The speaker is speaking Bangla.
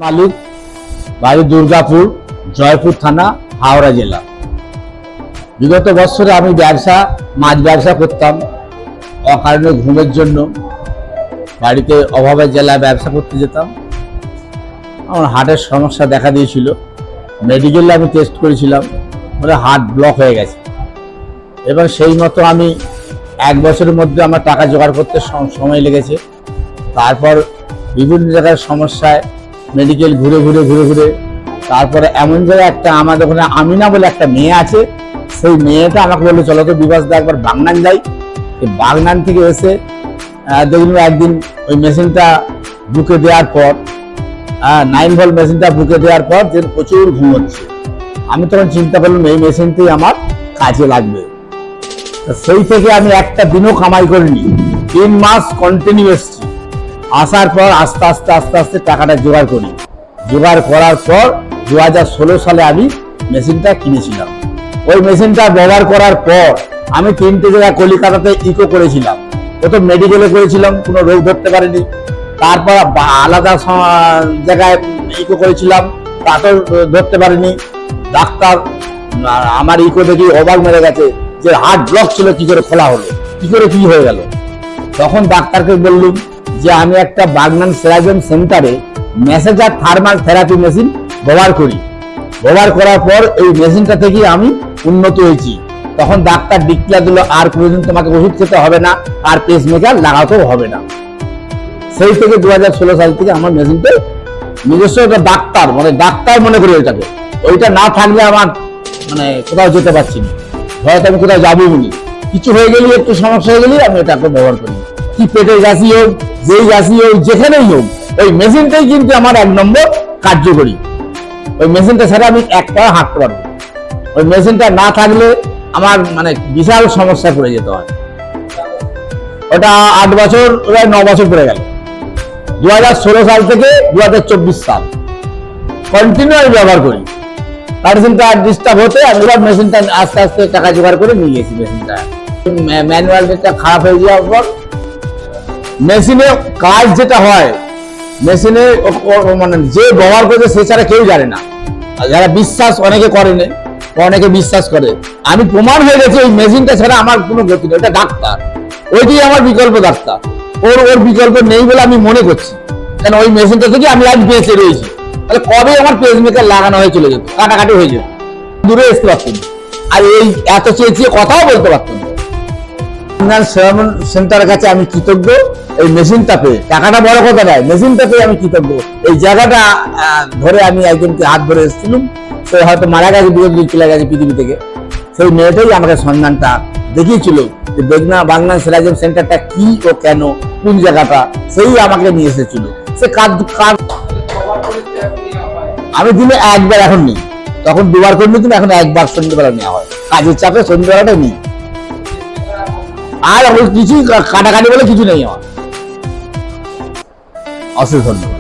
মালিক, বাড়ি দুর্গাপুর, জয়পুর থানা, হাওড়া জেলা। বিগত বছরে আমি মাছ ব্যবসা করতাম। অকারণে ঘুমের জন্য বাড়িতে অভাবের জেলায় ব্যবসা করতে যেতাম। আমার হার্টের সমস্যা দেখা দিয়েছিল। মেডিকেলে আমি টেস্ট করেছিলাম, বলে হার্ট ব্লক হয়ে গেছে। এবং সেই মতো আমি 1 বছরের মধ্যে আমার টাকা জোগাড় করতে সময় লেগেছে। তারপর বিভিন্ন জায়গায় সমস্যায় মেডিকেল ঘুরে তারপরে এমন জায়গায় একটা আমাদের ওখানে আমিনা বলে একটা মেয়ে আছে, সেই মেয়েটা আমাকে বললো চলো তো বিবাসদা একবার বাগনান যাই। বাগনান থেকে এসে দেখলাম একদিন ওই মেশিনটা বুকে দেওয়ার পর 9 ভোল্ট মেশিনটা বুকে দেওয়ার পর যে প্রচুর ঘুম হচ্ছে। আমি তখন চিন্তা করলাম এই মেশিনটাই আমার কাজে লাগবে। সেই থেকে আমি একটা দিনও কামাই করিনি, 3 মাস কন্টিনিউ এসছি। আসার পর আস্তে আস্তে টাকাটা জোগাড় করি। জোগাড় করার পর 2016 সালে আমি মেশিনটা কিনেছিলাম। ওই মেশিনটা ব্যবহার করার পর আমি 3টে জায়গায় কলিকাতাতে ইকো করেছিলাম। প্রথম মেডিকেলে করেছিলাম, কোনো রোগ ধরতে পারিনি। তারপর আলাদা জায়গায় ইকো করেছিলাম, তাতেও ধরতে পারিনি। ডাক্তার আমার ইকো দেখি অবাক মেরে গেছে যে হার্ট ব্লক ছিল, কি করে খোলা হলো, কি হয়ে গেল। তখন ডাক্তারকে বললুম যে আমি একটা বাগনান সেরাজম সেন্টারে মেসেজার থার্মাল থেরাপি মেশিন ব্যবহার করি। ব্যবহার করার পর এই মেশিনটা থেকে আমি উন্নত হয়েছি। তখন ডাক্তার ডিক্লেয়ার দিল আর কোনোদিন তোমাকে ওষুধ খেতে হবে না, আর পেসমেকার লাগাতেও হবে না। সেই থেকে 2016 সাল থেকে আমার মেশিনটা নিজস্ব একটা ডাক্তার মনে করি ওইটাকে। ওইটা না থাকলে আমার কোথাও যেতে পারছি না, হয়তো আমি কোথাও যাবো বলি, কিছু হয়ে গেলে একটু সমস্যা হয়ে গেলে আমি এটাকে ব্যবহার করি। কি পেটের গাছি হোক, যেই গাছি হোক, যেখানেই হোক, ওই মেশিনটাই কিন্তু আমার 1 নম্বর কার্যকরী। ওই মেশিনটা ছাড়া আমি এক পা হাঁটতে পারবো। ওই মেশিনটা না থাকলে আমার বিশাল সমস্যা পড়ে যেতে হয়। ওটা 8 বছর 9 বছর পড়ে গেল। 2016 সাল থেকে 2024 সাল কন্টিনিউ আমি ব্যবহার করি। মেশিনটা ডিস্টার্ব হতে আমি মেশিনটা আস্তে আস্তে টাকা জোগাড় করে নিয়ে গেছি। মেশিনটা ম্যানুয়ালটা খারাপ হয়ে যাওয়ার পর মেশিনে কাজ যেটা হয়, মেশিনে যে ব্যবহার করছে সে ছাড়া কেউ জানে না। যারা বিশ্বাস অনেকে করেন, অনেকে বিশ্বাস করে। আমি প্রমাণ হয়ে গেছে ওই মেশিনটা ছাড়া আমার কোনো গতি নেই। ওটা ডাক্তার, ওইটাই আমার বিকল্প ডাক্তার। ওর বিকল্প নেই বলে আমি মনে করছি, কেন ওই মেশিনটা থেকে আমি আজ বেঁচে রয়েছি। তাহলে কবে আমার পেসমেকার লাগানো হয়ে চলে যেত, কাটাকাটি হয়ে যেত, দূরে আসতে পারতাম, আর এই এত চেয়ে কথাও বলতে পারতাম না। সেন্টারের কাছে আমি কৃতজ্ঞ। এই মেশিনটা পেয়ে, টাকাটা বড় কথা নয়, মেশিনটা পেয়ে আমি কৃতজ্ঞ। এই জায়গাটা ধরে আমি একজনকে হাত ধরে এসেছিলাম, সে হয়তো মারা গেছে, বিরোধী চলে গেছে পৃথিবী থেকে। সেই মেয়েটাই আমাকে সন্ধানটা দেখিয়েছিল যে বাগনান সেরাজম সেন্টারটা কি ও কেন, কোন জায়গাটা, সেই আমাকে নিয়ে এসেছিল। সে আমি দিনে 1 বার এখন নিই, তখন 2 বার করে নিতাম, এখন 1 বার সন্ধ্যেবেলা নেওয়া হয়। কাজের চাপে সন্ধ্যেবেলাটাই নিই। আর কিছুই কাটাকাটি বলে কিছু নেই আমার। অশেষ ধন্যবাদ।